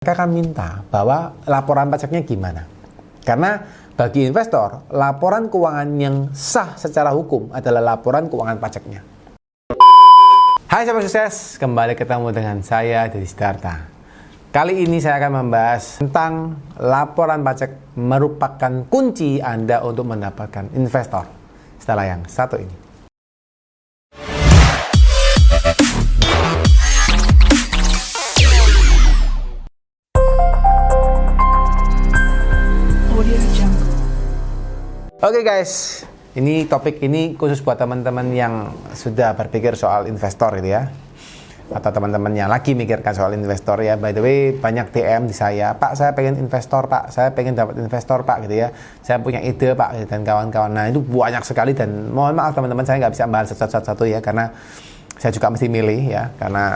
Mereka akan minta bahwa laporan pajaknya gimana. Karena bagi investor, laporan keuangan yang sah secara hukum adalah laporan keuangan pajaknya. Hai sahabat sukses, kembali ketemu dengan saya Deddy Sidarta. Kali ini saya akan membahas tentang laporan pajak merupakan kunci Anda untuk mendapatkan investor. Setelah yang satu ini. Oke guys, ini topik ini khusus buat teman-teman yang sudah berpikir soal investor gitu ya, atau teman-teman yang lagi mikirkan soal investor ya. By the way, banyak DM di saya, Pak saya pengen investor Pak, saya pengen dapat investor Pak gitu ya, saya punya ide Pak gitu, dan kawan-kawan. Nah itu banyak sekali dan mohon maaf teman-teman, saya nggak bisa bahas satu-satu ya, karena saya juga mesti milih ya, karena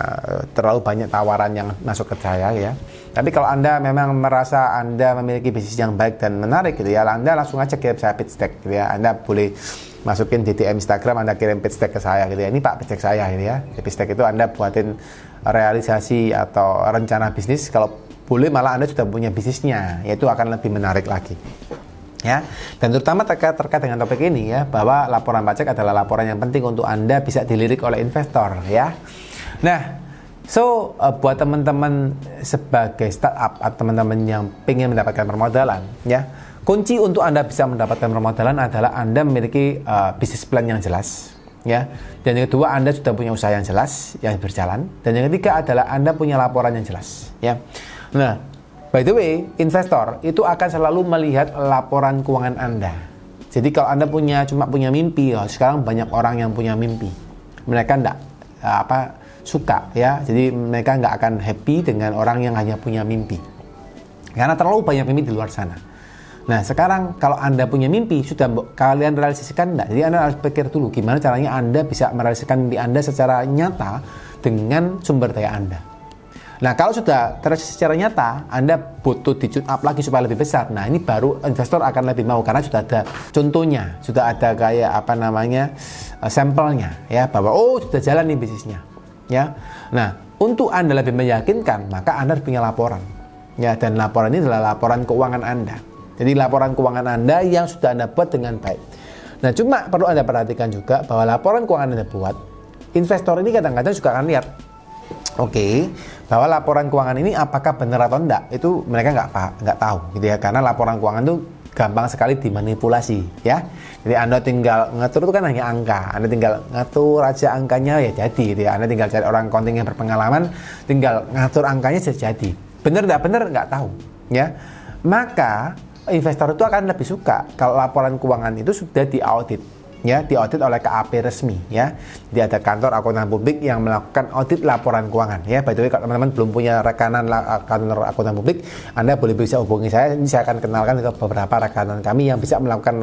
terlalu banyak tawaran yang masuk ke saya ya. Tapi kalau Anda memang merasa Anda memiliki bisnis yang baik dan menarik gitu ya, Anda langsung aja kirim saya pitch deck gitu ya. Anda boleh masukin di DM Instagram, Anda kirim pitch deck ke saya gitu ya. Ini Pak pitch deck saya gitu ya. Di pitch deck itu Anda buatin realisasi atau rencana bisnis. Kalau boleh malah Anda sudah punya bisnisnya, yaitu akan lebih menarik lagi. Ya, dan terutama terkait dengan topik ini ya, bahwa laporan pajak adalah laporan yang penting untuk Anda bisa dilirik oleh investor ya. Nah, buat teman-teman sebagai startup atau teman-teman yang ingin mendapatkan permodalan ya, kunci untuk Anda bisa mendapatkan permodalan adalah Anda memiliki bisnis plan yang jelas ya. Dan yang kedua, Anda sudah punya usaha yang jelas yang berjalan, dan yang ketiga adalah Anda punya laporan yang jelas ya. Nah, by the way, investor itu akan selalu melihat laporan keuangan Anda. Jadi kalau Anda cuma punya mimpi, sekarang banyak orang yang punya mimpi, mereka enggak suka ya. Jadi mereka nggak akan happy dengan orang yang hanya punya mimpi, karena terlalu banyak mimpi di luar sana. Nah sekarang kalau Anda punya mimpi, sudah kalian realisasikan enggak? Jadi Anda harus pikir dulu gimana caranya Anda bisa merealisasikan mimpi Anda secara nyata dengan sumber daya Anda. Nah kalau sudah terrealisasi secara nyata, Anda butuh di-tune up lagi supaya lebih besar. Nah ini baru investor akan lebih mau, karena sudah ada contohnya, sudah ada kayak sampelnya ya, bahwa sudah jalan nih bisnisnya ya. Nah untuk Anda lebih meyakinkan, maka Anda harus punya laporan ya, dan laporan ini adalah laporan keuangan Anda. Jadi laporan keuangan Anda yang sudah Anda buat dengan baik. Nah cuma perlu Anda perhatikan juga bahwa laporan keuangan Anda buat, investor ini kadang-kadang juga akan lihat bahwa laporan keuangan ini apakah benar atau enggak, itu mereka nggak tahu gitu ya, karena laporan keuangan itu gampang sekali dimanipulasi ya. Jadi Anda tinggal ngatur, itu kan hanya angka, Anda tinggal ngatur aja angkanya ya jadi gitu ya. Anda tinggal cari orang accounting yang berpengalaman, tinggal ngatur angkanya jadi. Benar nggak tahu ya. Maka investor itu akan lebih suka kalau laporan keuangan itu sudah diaudit ya, diaudit oleh KAP resmi ya. Jadi ada kantor akuntan publik yang melakukan audit laporan keuangan ya. By the way, kalau teman-teman belum punya rekanan kantor akuntan publik, Anda boleh bisa hubungi saya. Ini saya akan kenalkan ke beberapa rekanan kami yang bisa melakukan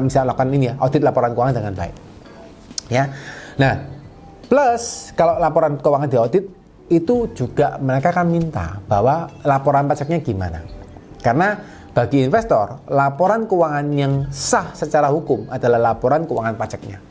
bisa melakukan ini ya, audit laporan keuangan dengan baik ya. Nah plus kalau laporan keuangan diaudit, itu juga mereka akan minta bahwa laporan pajaknya gimana. Karena bagi investor, laporan keuangan yang sah secara hukum adalah laporan keuangan pajaknya.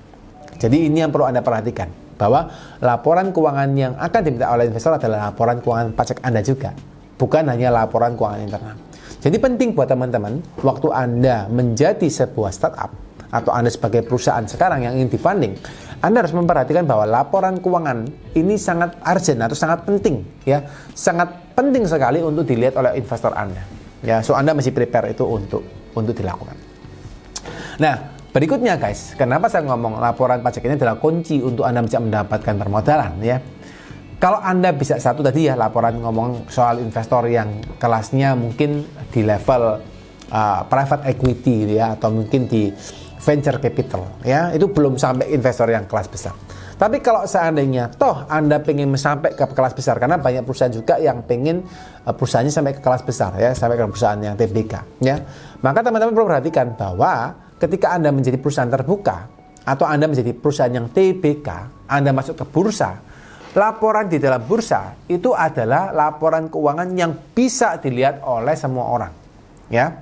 Jadi ini yang perlu Anda perhatikan, bahwa laporan keuangan yang akan diminta oleh investor adalah laporan keuangan pajak Anda juga, bukan hanya laporan keuangan internal. Jadi penting buat teman-teman, waktu Anda menjadi sebuah startup atau Anda sebagai perusahaan sekarang yang ingin di-funding, Anda harus memperhatikan bahwa laporan keuangan ini sangat urgent atau sangat penting ya, sangat penting sekali untuk dilihat oleh investor Anda. Ya, Anda mesti prepare itu untuk dilakukan. Nah, berikutnya guys, kenapa saya ngomong laporan pajak ini adalah kunci untuk Anda bisa mendapatkan permodalan ya. Kalau Anda bisa satu tadi ya, laporan ngomong soal investor yang kelasnya mungkin di level private equity ya, atau mungkin di venture capital ya, itu belum sampai investor yang kelas besar. Tapi kalau seandainya toh Anda pengen sampai ke kelas besar, karena banyak perusahaan juga yang pengen perusahaannya sampai ke kelas besar ya, sampai ke perusahaan yang TBK ya, maka teman-teman perlu perhatikan bahwa ketika Anda menjadi perusahaan terbuka atau Anda menjadi perusahaan yang TBK, Anda masuk ke bursa, laporan di dalam bursa itu adalah laporan keuangan yang bisa dilihat oleh semua orang ya.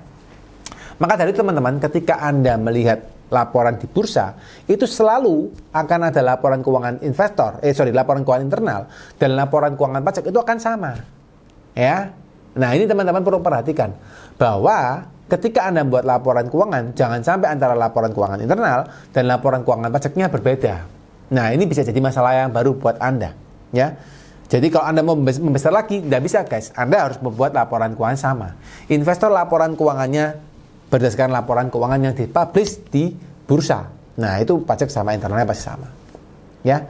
Maka dari itu teman-teman, ketika Anda melihat laporan di bursa, itu selalu akan ada laporan keuangan laporan keuangan internal dan laporan keuangan pajak itu akan sama. ya. Nah, ini teman-teman perlu perhatikan bahwa ketika Anda buat laporan keuangan, jangan sampai antara laporan keuangan internal dan laporan keuangan pajaknya berbeda. Nah, ini bisa jadi masalah yang baru buat Anda, ya. Jadi kalau Anda mau membesar lagi, tidak bisa guys. Anda harus membuat laporan keuangan sama. Investor laporan keuangannya berdasarkan laporan keuangan yang dipublish di bursa. Nah, itu pajak sama internalnya pasti sama, ya.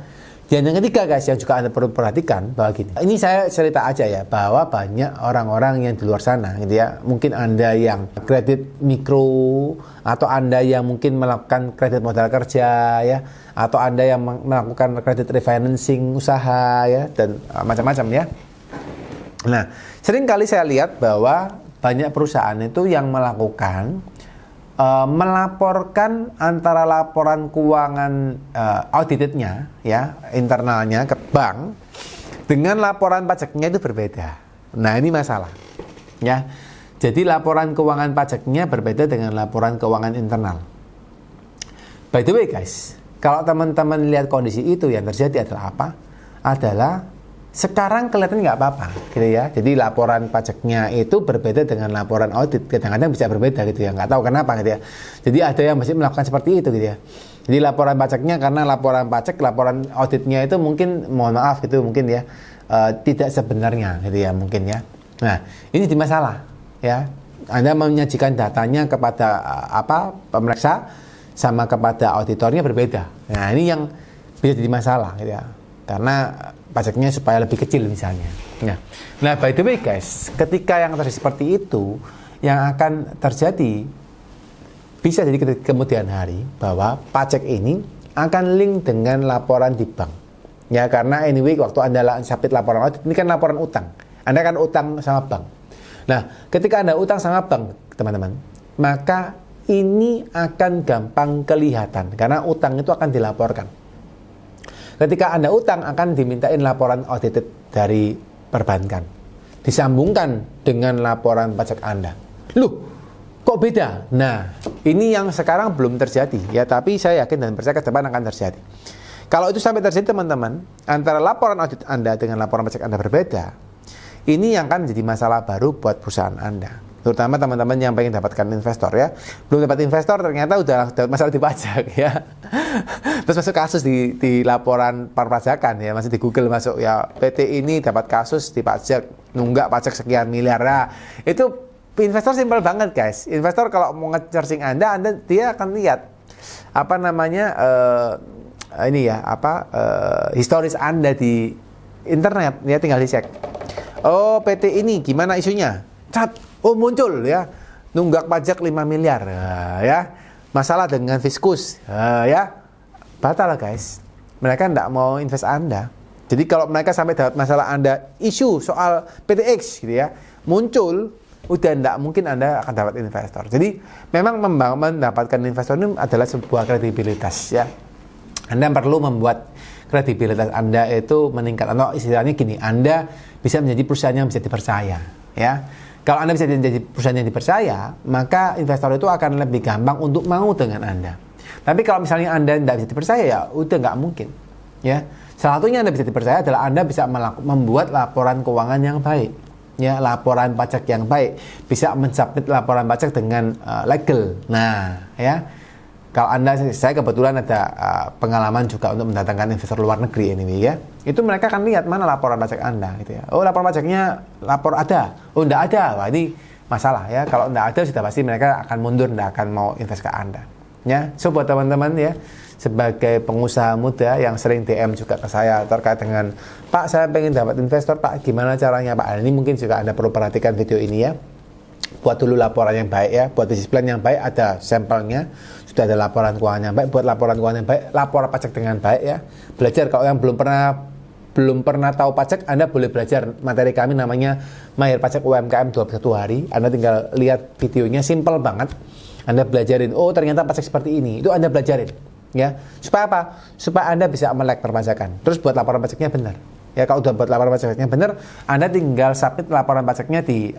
Dan yang ketiga guys, yang juga Anda perlu perhatikan bahwa gini. Ini saya cerita aja ya, bahwa banyak orang-orang yang di luar sana gitu ya. Mungkin Anda yang kredit mikro, atau Anda yang mungkin melakukan kredit modal kerja ya, atau Anda yang melakukan kredit refinancing usaha ya, dan macam-macam ya. Nah, sering kali saya lihat bahwa banyak perusahaan itu yang melakukan melaporkan antara laporan keuangan auditednya ya, internalnya ke bank dengan laporan pajaknya itu berbeda. Nah, ini masalah ya. Jadi laporan keuangan pajaknya berbeda dengan laporan keuangan internal. By the way guys, kalau teman-teman lihat kondisi itu, yang terjadi adalah apa? Adalah sekarang kelihatan nggak apa-apa gitu ya. Jadi laporan pajaknya itu berbeda dengan laporan audit. Kadang-kadang bisa berbeda gitu ya, nggak tahu kenapa gitu ya. Jadi ada yang masih melakukan seperti itu gitu ya. Jadi laporan pajaknya, karena laporan pajak, laporan auditnya itu mungkin, mohon maaf gitu mungkin ya, tidak sebenarnya gitu ya mungkin ya. Nah, ini jadi masalah ya. Anda menyajikan datanya kepada pemeriksa sama kepada auditornya berbeda. Nah, ini yang bisa jadi masalah gitu ya. Karena pajaknya supaya lebih kecil misalnya. Nah, by the way guys, ketika yang terjadi seperti itu, yang akan terjadi bisa jadi kemudian hari bahwa pajak ini akan link dengan laporan di bank. Ya, karena anyway waktu Anda submit laporan audit, ini kan laporan utang. Anda kan utang sama bank. Nah, ketika Anda utang sama bank, teman-teman, maka ini akan gampang kelihatan karena utang itu akan dilaporkan. Ketika Anda utang akan dimintain laporan audited dari perbankan. Disambungkan dengan laporan pajak Anda. Loh, kok beda? Nah, ini yang sekarang belum terjadi ya, tapi saya yakin dan percaya ke depan akan terjadi. Kalau itu sampai terjadi teman-teman, antara laporan audit Anda dengan laporan pajak Anda berbeda, ini yang akan menjadi masalah baru buat perusahaan Anda. Terutama teman-teman yang pengen dapatkan investor ya. Belum dapat investor ternyata udah masalah di pajak ya. Terus masuk kasus di laporan perpajakan ya, masih di Google masuk ya, PT ini dapat kasus di pajak, nunggak pajak sekian miliar. Nah, itu investor simpel banget guys. Investor kalau mau nge-searching Anda dia akan lihat historis Anda di internet ya, tinggal dicek. Oh, PT ini gimana isunya? Oh, muncul ya, nunggak pajak 5 miliar ya, masalah dengan fiskus ya, batal guys. Mereka tidak mau invest Anda. Jadi kalau mereka sampai dapat masalah Anda, isu soal PTX gitu ya, muncul, udah tidak mungkin Anda akan dapat investor. Jadi memang mendapatkan investor ini adalah sebuah kredibilitas ya. Anda perlu membuat kredibilitas Anda itu meningkat, atau istilahnya gini, Anda bisa menjadi perusahaan yang bisa dipercaya ya. Kalau Anda bisa menjadi perusahaan yang dipercaya, maka investor itu akan lebih gampang untuk mau dengan Anda. Tapi kalau misalnya Anda tidak bisa dipercaya, ya udah nggak mungkin. Ya, salah satunya Anda bisa dipercaya adalah Anda bisa membuat laporan keuangan yang baik, ya, laporan pajak yang baik, bisa mensubmit laporan pajak dengan legal. Nah, ya, kalau saya kebetulan ada pengalaman juga untuk mendatangkan investor luar negeri ini ya. Itu mereka akan lihat mana laporan pajak Anda gitu ya. Oh, laporan pajaknya ada. Oh, enggak ada. Wah, ini masalah ya. Kalau enggak ada sudah pasti mereka akan mundur, enggak akan mau invest ke Anda. Ya, so buat teman-teman ya, sebagai pengusaha muda yang sering DM juga ke saya terkait dengan, Pak, saya pengen dapat investor, Pak, gimana caranya, Pak? Ini mungkin juga Anda perlu perhatikan video ini ya. Buat dulu laporan yang baik ya, buat business plan yang baik, ada sampelnya, sudah ada laporan keuangan yang baik, buat laporan keuangan yang baik, laporan pajak dengan baik ya. Belajar, kalau yang belum pernah tahu pajak, Anda boleh belajar materi kami namanya Mahir Pajak UMKM 21 hari. Anda tinggal lihat videonya, simple banget. Anda belajarin, oh ternyata pajak seperti ini, itu Anda belajarin ya. Supaya apa? Supaya Anda bisa melek perpajakan. Terus buat laporan pajaknya benar. Ya, kalau udah buat laporan pajaknya benar, Anda tinggal submit laporan pajaknya di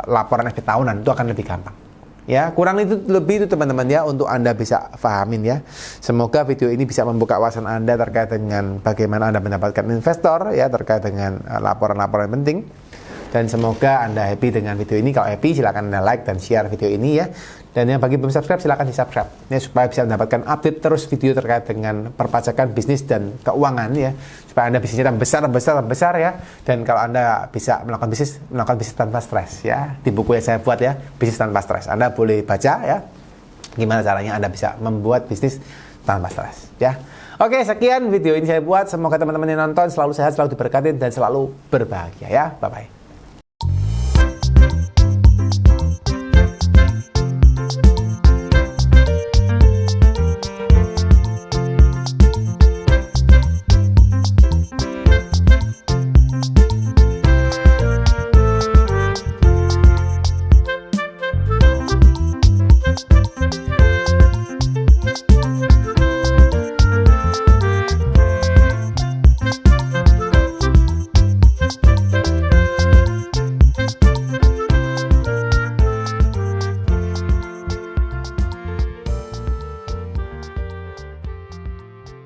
laporan FP tahunan, itu akan lebih gampang. Ya, kurang itu lebih itu teman-teman ya, untuk Anda bisa pahamin ya. Semoga video ini bisa membuka wawasan Anda terkait dengan bagaimana Anda mendapatkan investor ya, terkait dengan laporan-laporan penting. Dan semoga Anda happy dengan video ini. Kalau happy silakan Anda like dan share video ini ya. Dan yang bagi belum subscribe silakan di subscribe ya, supaya bisa mendapatkan update terus video terkait dengan perpajakan bisnis dan keuangan ya, supaya Anda bisnisnya besar ya. Dan kalau Anda bisa melakukan bisnis tanpa stres ya, di buku yang saya buat ya, bisnis tanpa stres, Anda boleh baca ya gimana caranya Anda bisa membuat bisnis tanpa stres ya. Oke, sekian video ini saya buat. Semoga teman-teman yang nonton selalu sehat, selalu diberkati dan selalu berbahagia ya. Bye bye.